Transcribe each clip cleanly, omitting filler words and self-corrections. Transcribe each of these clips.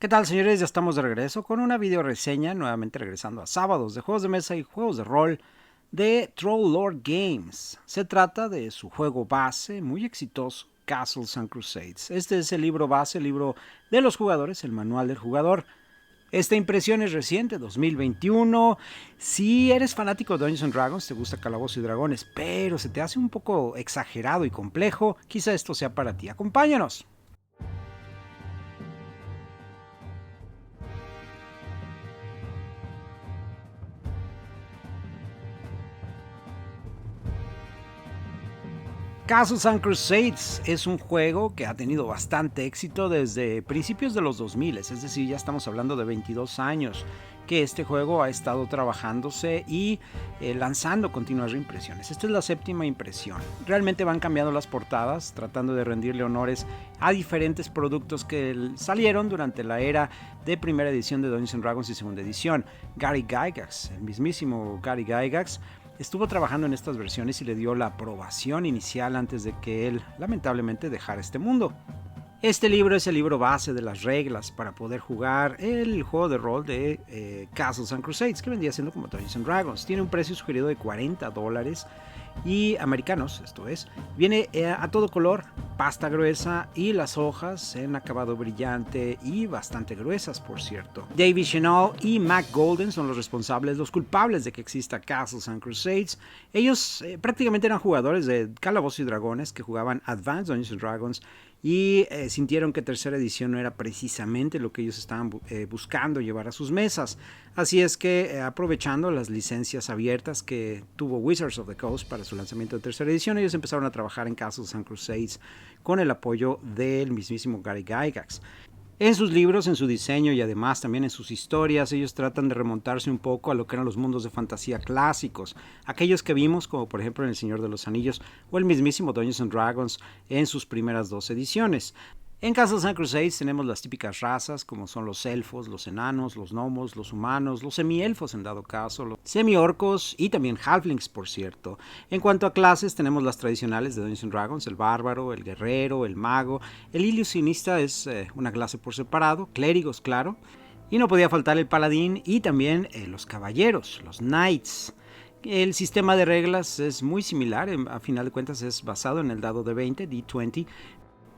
¿Qué tal, señores? Ya estamos de regreso con una video reseña, nuevamente regresando a sábados de juegos de mesa y juegos de rol de Troll Games. Se trata de su juego base, muy exitoso, Castles and Crusades. Este es el libro base, el libro de los jugadores, el manual del jugador. Esta impresión es reciente, 2021. Si eres fanático de Dungeons and Dragons, te gusta Calabozos y Dragones, pero se te hace un poco exagerado y complejo, quizá esto sea para ti. Acompáñanos. Castles and Crusades es un juego que ha tenido bastante éxito desde principios de los 2000, es decir, ya estamos hablando de 22 años que este juego ha estado trabajándose y lanzando continuas reimpresiones. Esta es la séptima impresión. Realmente van cambiando las portadas, tratando de rendirle honores a diferentes productos que salieron durante la era de primera edición de Dungeons and Dragons y segunda edición. Gary Gygax, el mismísimo Gary Gygax, estuvo trabajando en estas versiones y le dio la aprobación inicial antes de que él lamentablemente dejara este mundo. Este libro es el libro base de las reglas para poder jugar el juego de rol de Castles and Crusades, que vendría siendo como Dungeons and Dragons. Tiene un precio sugerido de $40 y americanos, esto es. Viene a todo color, pasta gruesa y las hojas en acabado brillante y bastante gruesas, por cierto. David Chenal y Mac Golden son los responsables, los culpables de que exista Castles and Crusades. Ellos prácticamente eran jugadores de Calabozos y Dragones que jugaban Advanced Dungeons and Dragons y sintieron que tercera edición no era precisamente lo que ellos estaban buscando llevar a sus mesas. Así es que aprovechando las licencias abiertas que tuvo Wizards of the Coast para su lanzamiento de tercera edición, ellos empezaron a trabajar en Castles and Crusades con el apoyo del mismísimo Gary Gygax. En sus libros, en su diseño y además también en sus historias, ellos tratan de remontarse un poco a lo que eran los mundos de fantasía clásicos, aquellos que vimos como por ejemplo en El Señor de los Anillos o el mismísimo Dungeons and Dragons en sus primeras dos ediciones. En Castles and Crusades tenemos las típicas razas como son los elfos, los enanos, los gnomos, los humanos, los semielfos en dado caso, los semiorcos y también halflings, por cierto. En cuanto a clases tenemos las tradicionales de Dungeons and Dragons, el bárbaro, el guerrero, el mago. El ilusionista es una clase por separado, clérigos claro, y no podía faltar el paladín y también los caballeros, los knights. El sistema de reglas es muy similar, a final de cuentas es basado en el dado de 20, D20,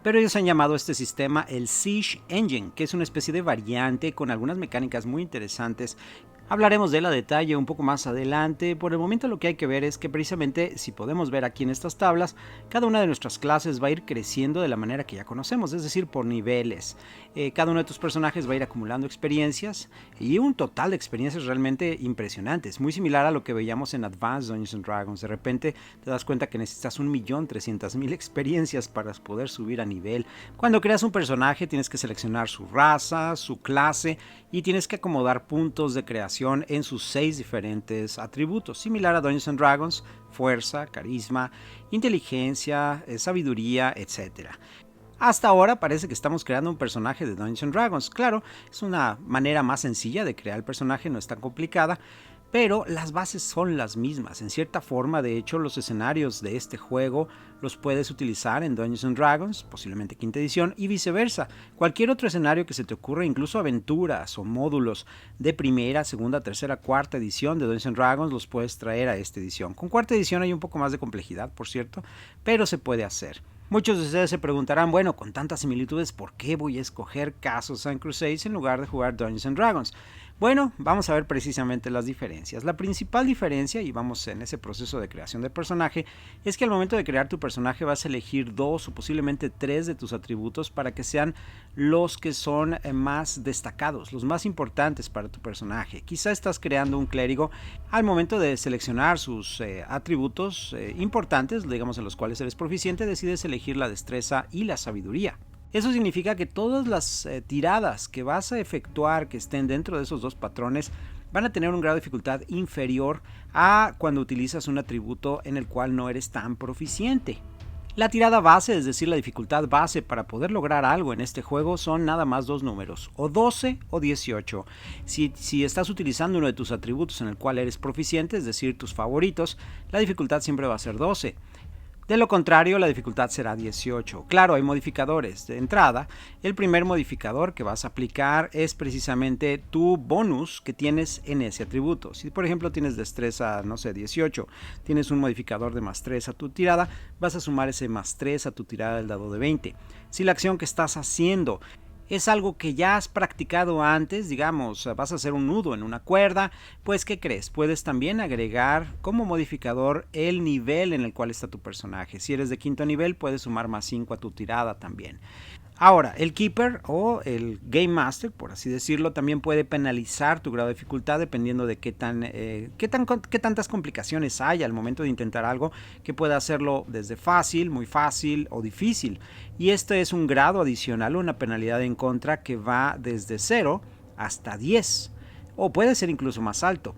pero ellos han llamado a este sistema el Siege Engine, que es una especie de variante con algunas mecánicas muy interesantes. Hablaremos de él a detalle un poco más adelante. Por el momento lo que hay que ver es que precisamente, si podemos ver aquí en estas tablas, cada una de nuestras clases va a ir creciendo de la manera que ya conocemos, es decir, por niveles. Cada uno de tus personajes va a ir acumulando experiencias y un total de experiencias realmente impresionantes, muy similar a lo que veíamos en Advanced Dungeons and Dragons. De repente te das cuenta que necesitas 1.300.000 experiencias para poder subir a nivel. Cuando creas un personaje tienes que seleccionar su raza, su clase y tienes que acomodar puntos de creación en sus 6 diferentes atributos, similar a Dungeons and Dragons: fuerza, carisma, inteligencia, sabiduría, etc. Hasta ahora parece que estamos creando un personaje de Dungeons and Dragons. Claro, es una manera más sencilla de crear el personaje, no es tan complicada, pero las bases son las mismas. En cierta forma, de hecho, los escenarios de este juego los puedes utilizar en Dungeons and Dragons, posiblemente quinta edición, y viceversa. Cualquier otro escenario que se te ocurra, incluso aventuras o módulos de primera, segunda, tercera, cuarta edición de Dungeons and Dragons, los puedes traer a esta edición. Con cuarta edición hay un poco más de complejidad, por cierto, pero se puede hacer. Muchos de ustedes se preguntarán, bueno, con tantas similitudes, ¿por qué voy a escoger Castles and Crusades en lugar de jugar Dungeons and Dragons? Bueno, vamos a ver precisamente las diferencias. La principal diferencia, y vamos en ese proceso de creación de personaje, es que al momento de crear tu personaje vas a elegir 2 o posiblemente 3 de tus atributos para que sean los que son más destacados, los más importantes para tu personaje. Quizá estás creando un clérigo, al momento de seleccionar sus atributos importantes, digamos en los cuales eres proficiente, decides elegir la destreza y la sabiduría. Eso significa que todas las tiradas que vas a efectuar que estén dentro de esos 2 patrones van a tener un grado de dificultad inferior a cuando utilizas un atributo en el cual no eres tan proficiente. La tirada base, es decir, la dificultad base para poder lograr algo en este juego, son nada más 2 números, o 12 o 18. Si estás utilizando uno de tus atributos en el cual eres proficiente, es decir, tus favoritos, la dificultad siempre va a ser 12. De lo contrario, la dificultad será 18. Claro, hay modificadores. De entrada, el primer modificador que vas a aplicar es precisamente tu bonus que tienes en ese atributo. Si por ejemplo tienes destreza, no sé, 18, tienes un modificador de más 3 a tu tirada, vas a sumar ese más 3 a tu tirada del dado de 20. Si la acción que estás haciendo es algo que ya has practicado antes, digamos, vas a hacer un nudo en una cuerda, pues ¿qué crees? Puedes también agregar como modificador el nivel en el cual está tu personaje. Si eres de quinto nivel, puedes sumar más 5 a tu tirada también. Ahora, el Keeper o el Game Master, por así decirlo, también puede penalizar tu grado de dificultad dependiendo de qué tantas complicaciones hay al momento de intentar algo, que pueda hacerlo desde fácil, muy fácil o difícil. Y este es un grado adicional, una penalidad en contra que va desde 0 hasta 10, o puede ser incluso más alto.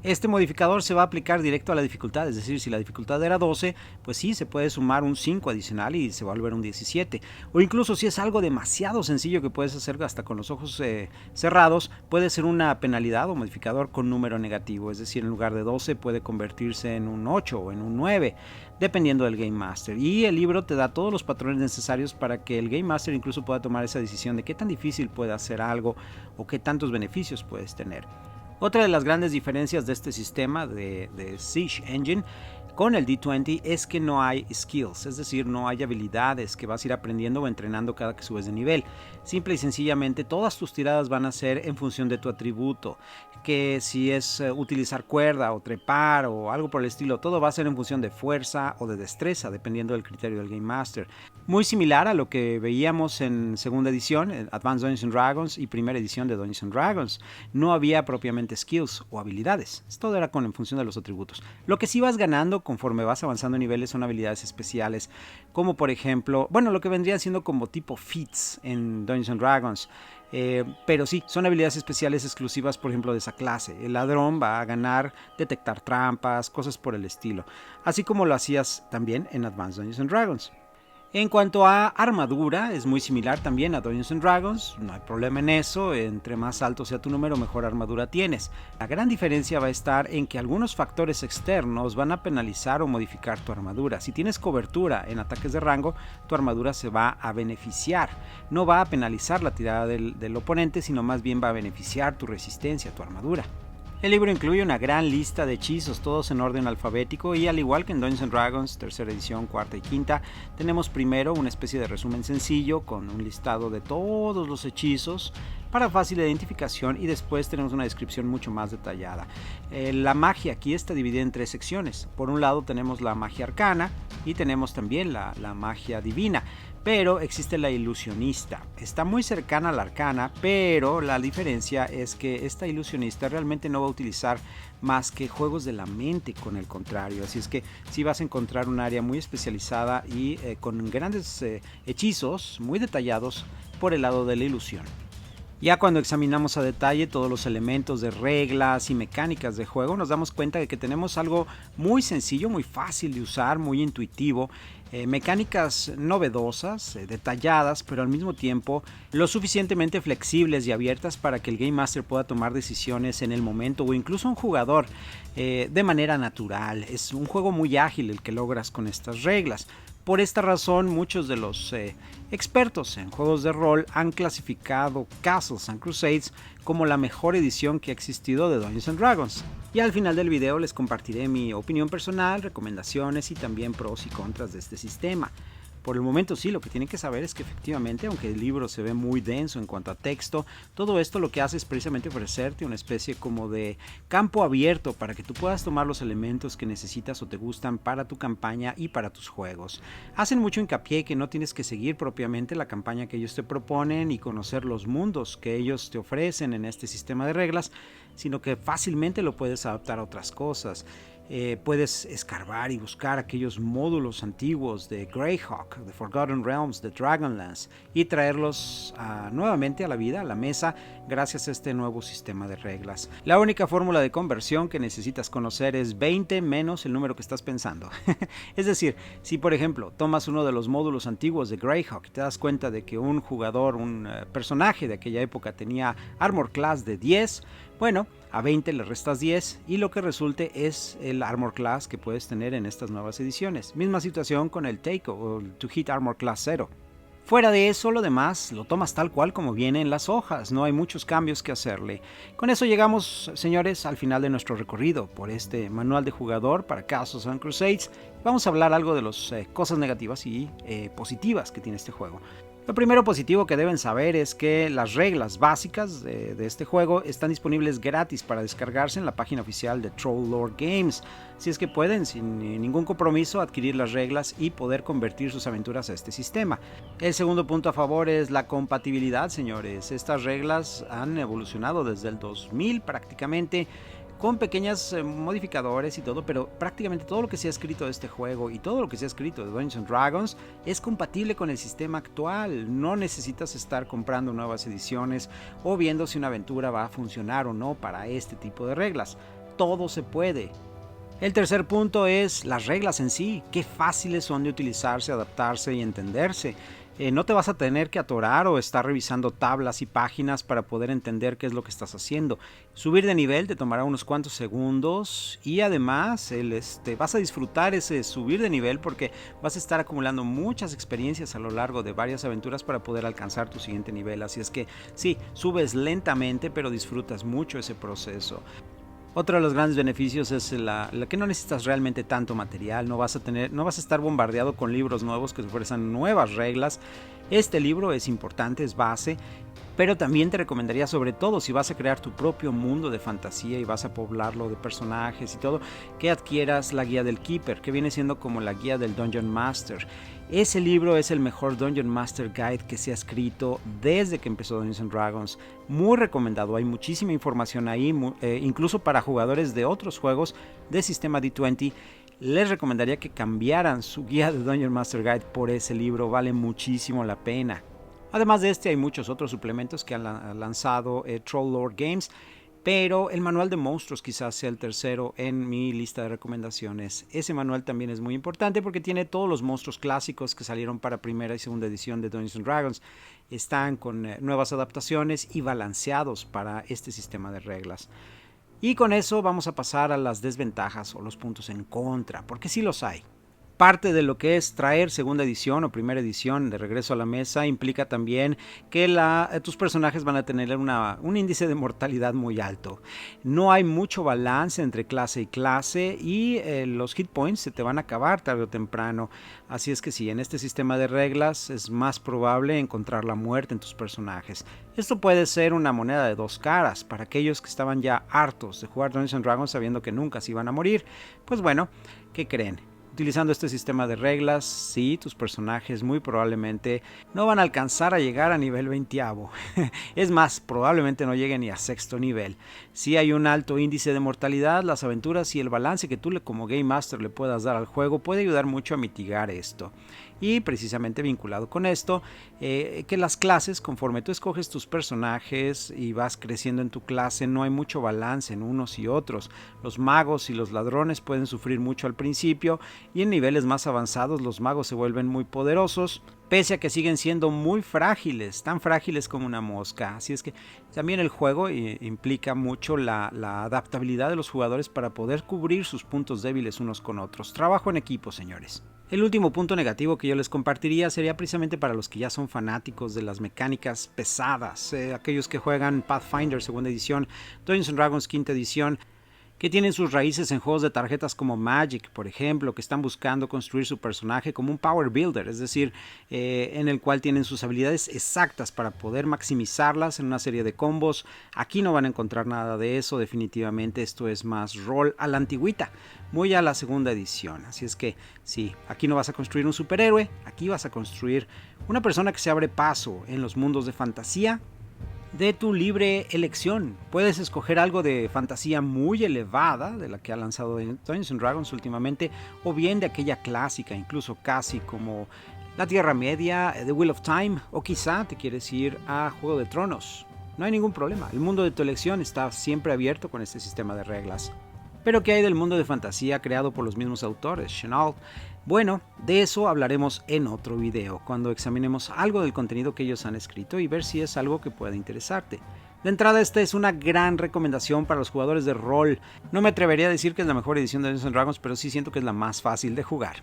Este modificador se va a aplicar directo a la dificultad, es decir, si la dificultad era 12, pues sí, se puede sumar un 5 adicional y se va a volver un 17. O incluso si es algo demasiado sencillo que puedes hacer hasta con los ojos cerrados, puede ser una penalidad o modificador con número negativo, es decir, en lugar de 12 puede convertirse en un 8 o en un 9, dependiendo del Game Master. Y el libro te da todos los patrones necesarios para que el Game Master incluso pueda tomar esa decisión de qué tan difícil puede hacer algo o qué tantos beneficios puedes tener. Otra de las grandes diferencias de este sistema de Siege Engine con el D20 es que no hay skills, es decir, no hay habilidades que vas a ir aprendiendo o entrenando cada que subes de nivel. Simple y sencillamente todas tus tiradas van a ser en función de tu atributo, que si es utilizar cuerda o trepar o algo por el estilo, todo va a ser en función de fuerza o de destreza, dependiendo del criterio del Game Master. Muy similar a lo que veíamos en segunda edición, en Advanced Dungeons and Dragons y primera edición de Dungeons and Dragons. No había propiamente skills o habilidades, todo era en función de los atributos. Lo que sí vas ganando conforme vas avanzando niveles son habilidades especiales, como por ejemplo, lo que vendría siendo como tipo feats en Dungeons and Dragons. Pero sí, son habilidades especiales exclusivas, por ejemplo, de esa clase. El ladrón va a ganar detectar trampas, cosas por el estilo, así como lo hacías también en Advanced Dungeons and Dragons. En cuanto a armadura, es muy similar también a Dungeons and Dragons, no hay problema en eso, entre más alto sea tu número, mejor armadura tienes. La gran diferencia va a estar en que algunos factores externos van a penalizar o modificar tu armadura. Si tienes cobertura en ataques de rango, tu armadura se va a beneficiar. No va a penalizar la tirada del oponente, sino más bien va a beneficiar tu resistencia, tu armadura. El libro incluye una gran lista de hechizos, todos en orden alfabético, y al igual que en Dungeons and Dragons, tercera edición, cuarta y quinta, tenemos primero una especie de resumen sencillo con un listado de todos los hechizos para fácil identificación, y después tenemos una descripción mucho más detallada. La magia aquí está dividida en 3 secciones. Por un lado tenemos la magia arcana y tenemos también la magia divina. Pero existe la ilusionista. Está muy cercana a la arcana, pero la diferencia es que esta ilusionista realmente no va a utilizar más que juegos de la mente, con el contrario. Así es que sí vas a encontrar un área muy especializada y con grandes hechizos muy detallados por el lado de la ilusión. Ya cuando examinamos a detalle todos los elementos de reglas y mecánicas de juego, nos damos cuenta de que tenemos algo muy sencillo, muy fácil de usar, muy intuitivo, mecánicas novedosas, detalladas, pero al mismo tiempo lo suficientemente flexibles y abiertas para que el Game Master pueda tomar decisiones en el momento, o incluso un jugador de manera natural. Es un juego muy ágil el que logras con estas reglas. Por esta razón, muchos de los expertos en juegos de rol han clasificado Castles and Crusades como la mejor edición que ha existido de Dungeons and Dragons. Y al final del video les compartiré mi opinión personal, recomendaciones y también pros y contras de este sistema. Por el momento sí, lo que tienen que saber es que efectivamente, aunque el libro se ve muy denso en cuanto a texto, todo esto lo que hace es precisamente ofrecerte una especie como de campo abierto para que tú puedas tomar los elementos que necesitas o te gustan para tu campaña y para tus juegos. Hacen mucho hincapié que no tienes que seguir propiamente la campaña que ellos te proponen y conocer los mundos que ellos te ofrecen en este sistema de reglas, sino que fácilmente lo puedes adaptar a otras cosas. Puedes escarbar y buscar aquellos módulos antiguos de Greyhawk, de Forgotten Realms, de Dragonlance, y traerlos nuevamente a la vida, a la mesa, gracias a este nuevo sistema de reglas. La única fórmula de conversión que necesitas conocer es 20 menos el número que estás pensando. Es decir, si por ejemplo tomas uno de los módulos antiguos de Greyhawk y te das cuenta de que un jugador, un personaje de aquella época tenía Armor Class de 10, bueno, A 20 le restas 10 y lo que resulte es el Armor Class que puedes tener en estas nuevas ediciones. Misma situación con el Take o el To Hit Armor Class 0. Fuera de eso, lo demás lo tomas tal cual como viene en las hojas, no hay muchos cambios que hacerle. Con eso llegamos, señores, al final de nuestro recorrido por este manual de jugador para Castles and Crusades. Vamos a hablar algo de las cosas negativas y positivas que tiene este juego. Lo primero positivo que deben saber es que las reglas básicas de este juego están disponibles gratis para descargarse en la página oficial de Troll Lord Games. Si es que pueden, sin ningún compromiso, adquirir las reglas y poder convertir sus aventuras a este sistema. El segundo punto a favor es la compatibilidad, señores. Estas reglas han evolucionado desde el 2000 prácticamente, con pequeños modificadores y todo, pero prácticamente todo lo que se ha escrito de este juego y todo lo que se ha escrito de Dungeons & Dragons es compatible con el sistema actual. No necesitas estar comprando nuevas ediciones o viendo si una aventura va a funcionar o no para este tipo de reglas. Todo se puede. El tercer punto es las reglas en sí, qué fáciles son de utilizarse, adaptarse y entenderse. No te vas a tener que atorar o estar revisando tablas y páginas para poder entender qué es lo que estás haciendo. Subir de nivel te tomará unos cuantos segundos y además vas a disfrutar ese subir de nivel porque vas a estar acumulando muchas experiencias a lo largo de varias aventuras para poder alcanzar tu siguiente nivel. Así es que sí, subes lentamente pero disfrutas mucho ese proceso. Otro de los grandes beneficios es la que no necesitas realmente tanto material, no vas a estar bombardeado con libros nuevos que ofrecen nuevas reglas. Este libro es importante, es base, pero también te recomendaría, sobre todo si vas a crear tu propio mundo de fantasía y vas a poblarlo de personajes y todo, que adquieras la guía del Keeper, que viene siendo como la guía del Dungeon Master. Ese libro es el mejor Dungeon Master Guide que se ha escrito desde que empezó Dungeons & Dragons. Muy recomendado, hay muchísima información ahí, incluso para jugadores de otros juegos de sistema D20. Les recomendaría que cambiaran su guía de Dungeon Master Guide por ese libro, vale muchísimo la pena. Además de este hay muchos otros suplementos que han lanzado Troll Lord Games, pero el manual de monstruos quizás sea el tercero en mi lista de recomendaciones. Ese manual también es muy importante porque tiene todos los monstruos clásicos que salieron para primera y segunda edición de Dungeons & Dragons. Están con nuevas adaptaciones y balanceados para este sistema de reglas. Y con eso vamos a pasar a las desventajas o los puntos en contra, porque sí los hay. Parte de lo que es traer segunda edición o primera edición de regreso a la mesa implica también que tus personajes van a tener un índice de mortalidad muy alto. No hay mucho balance entre clase y clase y los hit points se te van a acabar tarde o temprano. Así es que sí, en este sistema de reglas es más probable encontrar la muerte en tus personajes. Esto puede ser una moneda de dos caras para aquellos que estaban ya hartos de jugar Dungeons & Dragons sabiendo que nunca se iban a morir. Pues bueno, ¿qué creen? Utilizando este sistema de reglas, sí, tus personajes muy probablemente no van a alcanzar a llegar a nivel 20avo. Es más, probablemente no lleguen ni a sexto nivel. Si hay un alto índice de mortalidad, las aventuras y el balance que tú como Game Master le puedas dar al juego puede ayudar mucho a mitigar esto. Y precisamente vinculado con esto, que las clases, conforme tú escoges tus personajes y vas creciendo en tu clase, no hay mucho balance en unos y otros. Los magos y los ladrones pueden sufrir mucho al principio y en niveles más avanzados los magos se vuelven muy poderosos, pese a que siguen siendo muy frágiles, tan frágiles como una mosca. Así es que también el juego implica mucho la adaptabilidad de los jugadores para poder cubrir sus puntos débiles unos con otros. Trabajo en equipo, señores. El último punto negativo que yo les compartiría sería precisamente para los que ya son fanáticos de las mecánicas pesadas, aquellos que juegan Pathfinder segunda edición, Dungeons & Dragons quinta edición, que tienen sus raíces en juegos de tarjetas como Magic, por ejemplo, que están buscando construir su personaje como un Power Builder, es decir, en el cual tienen sus habilidades exactas para poder maximizarlas en una serie de combos. Aquí no van a encontrar nada de eso, definitivamente esto es más rol a la antigüita, muy a la segunda edición. Así es que sí, aquí no vas a construir un superhéroe, aquí vas a construir una persona que se abre paso en los mundos de fantasía de tu libre elección. Puedes escoger algo de fantasía muy elevada, de la que ha lanzado Dungeons & Dragons últimamente, o bien de aquella clásica, incluso casi como la Tierra Media, The Wheel of Time, o quizá te quieres ir a Juego de Tronos. No hay ningún problema, el mundo de tu elección está siempre abierto con este sistema de reglas. Pero ¿qué hay del mundo de fantasía creado por los mismos autores, Chenault? Bueno, de eso hablaremos en otro video, cuando examinemos algo del contenido que ellos han escrito y ver si es algo que pueda interesarte. De entrada, esta es una gran recomendación para los jugadores de rol. No me atrevería a decir que es la mejor edición de Dungeons & Dragons, pero sí siento que es la más fácil de jugar.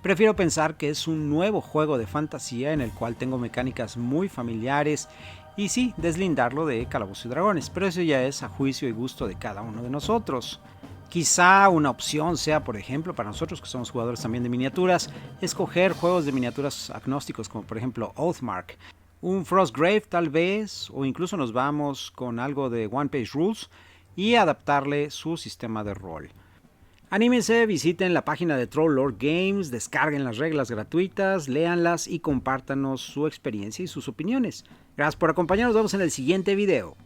Prefiero pensar que es un nuevo juego de fantasía en el cual tengo mecánicas muy familiares y sí, deslindarlo de Calabozos y Dragones, pero eso ya es a juicio y gusto de cada uno de nosotros. Quizá una opción sea, por ejemplo, para nosotros que somos jugadores también de miniaturas, escoger juegos de miniaturas agnósticos como por ejemplo Oathmark, un Frostgrave tal vez, o incluso nos vamos con algo de One Page Rules y adaptarle su sistema de rol. Anímense, visiten la página de Troll Lord Games, descarguen las reglas gratuitas, léanlas y compártanos su experiencia y sus opiniones. Gracias por acompañarnos, nos vemos en el siguiente video.